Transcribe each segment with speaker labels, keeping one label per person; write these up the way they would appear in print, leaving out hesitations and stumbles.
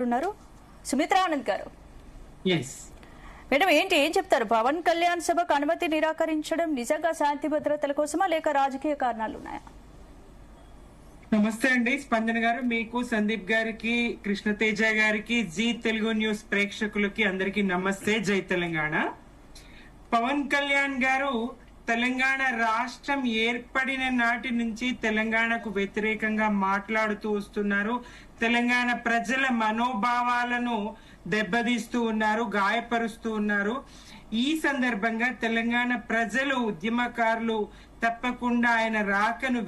Speaker 1: ఉన్నారు సుమిత్రా ఆనంద్ గారు. మేడం ఏం చెప్తారు? పవన్ కళ్యాణ్ సభకు అనుమతి నిరాకరించడం నిజంగా శాంతి భద్రతల కోసమా లేక రాజకీయ కారణాలు ఉన్నాయా?
Speaker 2: నమస్తే అండి స్పందన గారు, మీకు సందీప్ గారికి కృష్ణతేజ గారికి జీ తెలుగు న్యూస్ ప్రేక్షకులకి అందరికీ నమస్తే. జై తెలంగాణ. పవన్ కళ్యాణ్ గారు తెలంగాణ రాష్ట్రం ఏర్పడిన నాటి నుంచి తెలంగాణకు వ్యతిరేకంగా మాట్లాడుతూ వస్తున్నారు. తెలంగాణ ప్రజల మనోభావాలను దెబ్బతీస్తూ ఉన్నారు, గాయపరుస్తూ ఉన్నారు. ఈ సందర్భంగా తెలంగాణ ప్రజలు, ఉద్యమకారులు తప్పకుండా ఆయన రాకను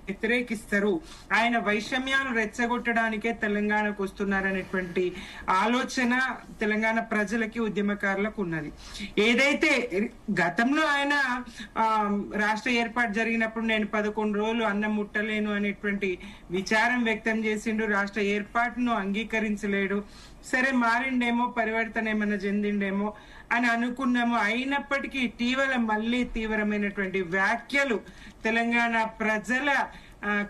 Speaker 2: వ్యతిరేకిస్తారు. ఆయన వైషమ్యాలు రెచ్చగొట్టడానికే తెలంగాణకు వస్తున్నారనేటువంటి ఆలోచన తెలంగాణ ప్రజలకి, ఉద్యమకారులకు ఉన్నది. ఏదైతే గతంలో ఆయన రాష్ట్ర ఏర్పాటు జరిగినప్పుడు నేను 11 రోజులు అన్నం ముట్టలేను అనేటువంటి విచారం వ్యక్తం చేసిండు. రాష్ట్ర ఏర్పాటును అంగీకరించలేడు. సరే మారిండేమో, పరివర్తన ఏమైనా చెందిండేమో అని అనుకున్నాము. అయినప్పటికీ ఇటీవల మళ్ళీ తీవ్రమైనటువంటి వ్యాఖ్యలు తెలంగాణ ప్రజల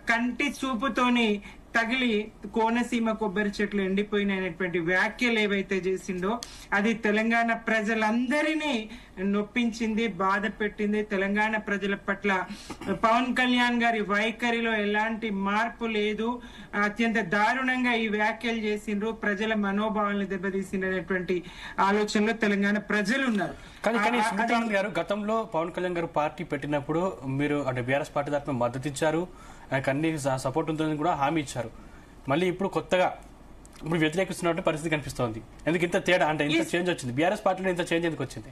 Speaker 2: కంటి చూపుతోని తగిలి కోనసీమ కొబ్బరి చెట్లు ఎండిపోయినటువంటి వ్యాఖ్యలు ఏవైతే చేసిండో అది తెలంగాణ ప్రజలందరినీ నొప్పించింది, బాధ పెట్టింది. తెలంగాణ ప్రజల పట్ల పవన్ కళ్యాణ్ గారి వైఖరిలో ఎలాంటి మార్పు లేదు. అత్యంత దారుణంగా ఈ వ్యాఖ్యలు చేసిండ్రు. ప్రజల మనోభావాలను దెబ్బతీసినటువంటి ఆలోచనలో తెలంగాణ ప్రజలు ఉన్నారు.
Speaker 3: కానీ సుమిత్రానంద్ గారు, గతంలో పవన్ కళ్యాణ్ గారు పార్టీ పెట్టినప్పుడు మీరు అంటే బీఆర్ఎస్ పార్టీ తరఫున మద్దతు ఇచ్చారు, ఆయనకు అన్ని సపోర్ట్ ఉంటుందని కూడా హామీ ఇచ్చారు. మళ్ళీ ఇప్పుడు కొత్తగా ఇప్పుడు వ్యతిరేకిస్తున్నటువంటి పరిస్థితి కనిపిస్తోంది. ఎందుకు ఇంత తేడా, అంటే ఇంత చేంజ్ వచ్చింది? బీఆర్ఎస్ పార్టీలో ఇంత చేంజ్ ఎందుకు వచ్చింది?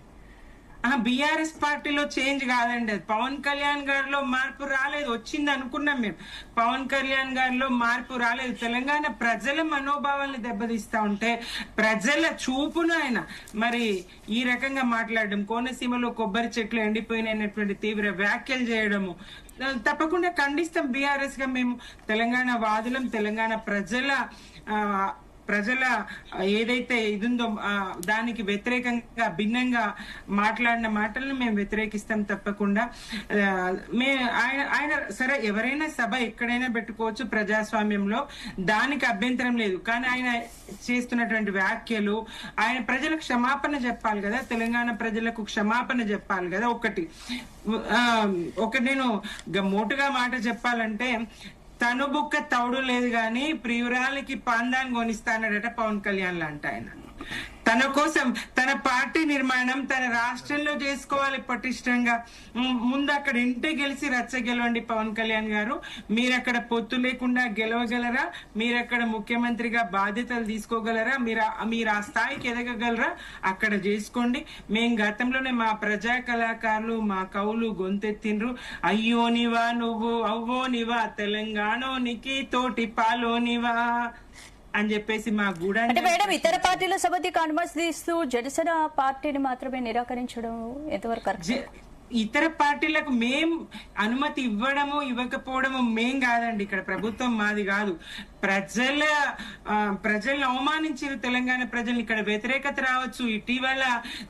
Speaker 2: బీఆర్ఎస్ పార్టీలో చేంజ్ కాదండి, పవన్ కళ్యాణ్ గారిలో మార్పు రాలేదు. వచ్చింది అనుకున్నాం మేము, పవన్ కళ్యాణ్ గారిలో మార్పు రాలేదు. తెలంగాణ ప్రజల మనోభావాలను దెబ్బతీస్తా ఉంటే ప్రజల చూపును ఆయన మరి ఈ రకంగా మాట్లాడడం, కోనసీమలో కొబ్బరి చెట్లు ఎండిపోయినటువంటి తీవ్ర వ్యాఖ్యలు చేయడము తప్పకుండా ఖండిస్తాం. బీఆర్ఎస్ గా మేము తెలంగాణ వాదులం. తెలంగాణ ప్రజల ఏదైతే ఇదుందో దానికి వ్యతిరేకంగా భిన్నంగా మాట్లాడిన మాటలను మేము వ్యతిరేకిస్తాం తప్పకుండా. ఆయన సరే ఎవరైనా సభ ఎక్కడైనా పెట్టుకోవచ్చు ప్రజాస్వామ్యంలో, దానికి అభ్యంతరం లేదు. కానీ ఆయన చేస్తున్నటువంటి వ్యాఖ్యలు, ఆయన ప్రజలకు క్షమాపణ చెప్పాలి కదా, తెలంగాణ ప్రజలకు క్షమాపణ చెప్పాలి కదా. ఒకటి నేను మోటుగా మాట చెప్పాలంటే, తను బుక్క తౌడు లేదు గాని ప్రియురాలకి పాందాన్ని కొనిస్తానడట పవన్ కళ్యాణ్ లాంటి ఆయన. తన కోసం తన పార్టీ నిర్మాణం తన రాష్ట్రంలో చేసుకోవాలి పటిష్టంగా. ముందు అక్కడ ఇంటే గెలిచి రచ్చ గెలవండి పవన్ కళ్యాణ్ గారు. మీరక్కడ పొత్తు లేకుండా గెలవగలరా? మీరక్కడ ముఖ్యమంత్రిగా బాధ్యతలు తీసుకోగలరా? మీరు ఆ స్థాయికి ఎదగగలరా? అక్కడ చేసుకోండి. మేం గతంలోనే మా ప్రజా కళాకారులు, మా కవులు గొంతెత్తిండ్రు. అయ్యోనివా నువ్వు, అవ్వోనివా తెలంగాణోనికి తోటి పాలోనివా అని చెప్పేసి మా గూడా.
Speaker 1: అంటే మేడం, ఇతర పార్టీల సభకి అనుమతిస్తూ జనసేన పార్టీని మాత్రమే నిరాకరించడం ఎంతవరకు?
Speaker 2: ఇతర పార్టీలకు మేం అనుమతి ఇవ్వడము ఇవ్వకపోవడము మేం కాదండి. ఇక్కడ ప్రభుత్వం మాది కాదు. ప్రజలను అవమానించిన తెలంగాణ ప్రజలు, ఇక్కడ వ్యతిరేకత రావచ్చు. ఇటీవల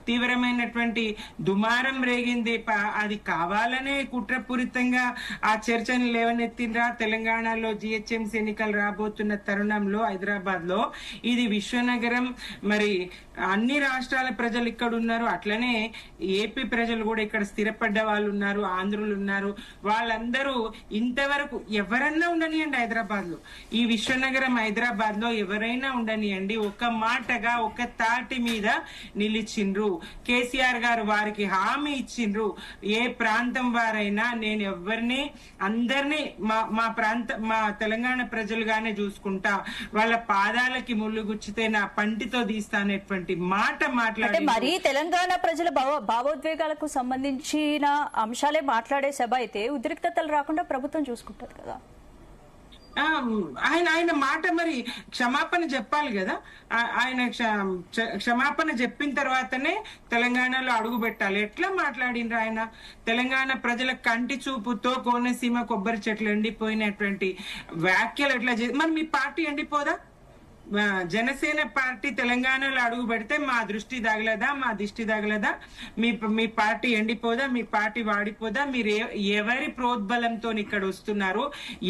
Speaker 2: తీవ్రమైనటువంటి దుమారం రేగింది. అది కావాలనే కుట్రపూరితంగా ఆ చర్చను లేవనెత్తిండ్రా? తెలంగాణలో జిహెచ్ఎంసీ ఎన్నికలు రాబోతున్న తరుణంలో హైదరాబాద్ లో ఇది విశ్వనగరం. మరి అన్ని రాష్ట్రాల ప్రజలు ఇక్కడ ఉన్నారు, అట్లనే ఏపీ ప్రజలు కూడా ఇక్కడ స్థిరపడ్డ వాళ్ళు ఉన్నారు, ఆంధ్రులు ఉన్నారు. వాళ్ళందరూ ఇంతవరకు ఎవరన్నా ఉండనియండి హైదరాబాద్ లో, ఈ విశ్వనగరం హైదరాబాద్ లో ఎవరైనా ఉండనియండి, ఒక మాటగా ఒక తాటి మీద నిలిచిండ్రు. కేసీఆర్ గారు వారికి హామీ ఇచ్చిండ్రు, ఏ ప్రాంతం వారైనా నేను ఎవరిని అందరినీ మా తెలంగాణ ప్రజలుగానే చూసుకుంటా, వాళ్ళ పాదాలకి ముళ్ళు గుచ్చితే నా పంటితో తీస్తానేటువంటి మాట మాట్లాడి.
Speaker 1: మరి తెలంగాణ ప్రజల భావోద్వేగాలకు సంబంధించిన అంశాలే మాట్లాడే సభ అయితే ఉద్రిక్తతలు రాకుండా ప్రభుత్వం చూసుకుంటది కదా.
Speaker 2: ఆయన మాట మరి క్షమాపణ చెప్పాలి కదా. ఆయన క్షమాపణ చెప్పిన తర్వాతనే తెలంగాణలో అడుగు పెట్టాలి. ఎట్లా మాట్లాడిండ్రు ఆయన? తెలంగాణ ప్రజల కంటి చూపుతో కోనసీమ కొబ్బరి చెట్లు ఎండిపోయినటువంటి వ్యాఖ్యలు ఎట్లా మరి మీ పార్టీ ఎండిపోదా? జనసేన పార్టీ తెలంగాణలో అడుగు పెడితే మా దృష్టి తగలదా, మా దిష్టి తగలదా, మీ పార్టీ ఎండిపోదా, మీ పార్టీ వాడిపోదా, మీరు ఎవరి ప్రోద్బలంతో ఇక్కడ వస్తున్నారు,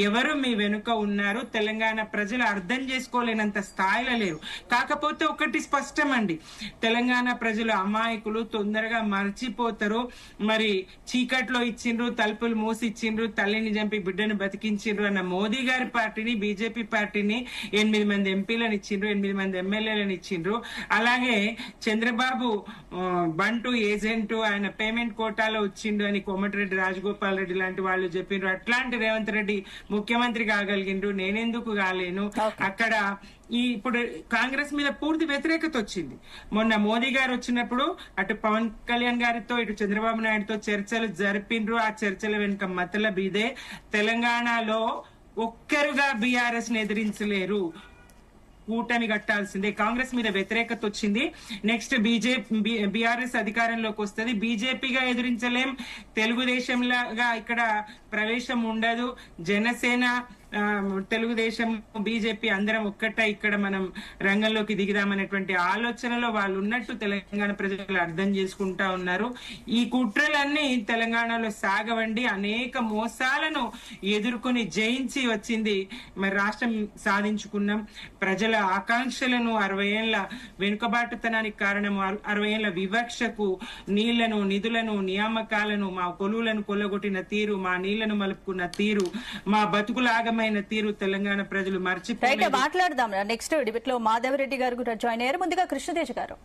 Speaker 2: ఎవరు మీ వెనుక ఉన్నారు, తెలంగాణ ప్రజలు అర్థం చేసుకోలేనంత స్థాయిలో లేరు. కాకపోతే ఒకటి స్పష్టం అండి, తెలంగాణ ప్రజలు అమాయకులు, తొందరగా మర్చిపోతారు. మరి చీకట్లో ఇచ్చిండ్రు, తలుపులు మూసి ఇచ్చిండ్రు, తల్లిని చంపి బిడ్డను బతికించిండ్రు అన్న మోదీ గారి పార్టీని, బీజేపీ పార్టీని 8 మంది ఎంపీలను ఇచ్చిండ్రు, 8 మంది ఎమ్మెల్యేలను ఇచ్చిండ్రు. అలాగే చంద్రబాబు బంటు ఏజెంట్, ఆయన పేమెంట్ కోటాలో వచ్చిండు అని కోమటిరెడ్డి రాజగోపాల్ రెడ్డి లాంటి వాళ్ళు చెప్పిండ్రు. అట్లాంటి రేవంత్ రెడ్డి ముఖ్యమంత్రి కాగలిగిండ్రు, నేనెందుకు కాలేను. అక్కడ ఇప్పుడు కాంగ్రెస్ మీద పూర్తి వ్యతిరేకత వచ్చింది. మొన్న మోదీ గారు వచ్చినప్పుడు అటు పవన్ కళ్యాణ్ గారితో ఇటు చంద్రబాబు నాయుడుతో చర్చలు జరిపిండ్రు. ఆ చర్చల వెనుక మతలబ్ ఇదే. తెలంగాణలో ఒక్కరుగా బీఆర్ఎస్ ని ఎదిరించలేరు, కూటమి కట్టాల్సిందే. కాంగ్రెస్ మీద వ్యతిరేకత వచ్చింది. నెక్స్ట్ బీఆర్ఎస్ అధికారంలోకి వస్తుంది, బీజేపీగా ఎదిరించలేం, తెలుగుదేశం లాగా ఇక్కడ ప్రవేశం ఉండదు, జనసేన తెలుగుదేశం బీజేపీ అందరం ఒక్కటే ఇక్కడ మనం రంగంలోకి దిగుదామనేటువంటి ఆలోచనలో వాళ్ళు ఉన్నట్టు తెలంగాణ ప్రజలు అర్థం చేసుకుంటా ఉన్నారు. ఈ కుట్రలన్నీ తెలంగాణలో సాగవండి. అనేక మోసాలను ఎదుర్కొని జయించి వచ్చింది మరి రాష్ట్రం సాధించుకున్నాం. ప్రజల ఆకాంక్షలను 60 ఏళ్ల వెనుకబాటుతనానికి కారణం 60 ఏళ్ల వివక్షకు, నీళ్లను, నిధులను, నియామకాలను, మా కొలువులను కొల్లగొట్టిన తీరు, మా నీళ్లను మలుపుకున్న తీరు, మా బతుకులాగ తీరు తెలంగాణ ప్రజలు మర్చిపోయి
Speaker 1: మాట్లాడదాం. నెక్స్ట్ డిబేట్ లో మాధవరెడ్డి గారు కూడా జాయిన్ అయ్యారు. ముందుగా కృష్ణతేజ గారు.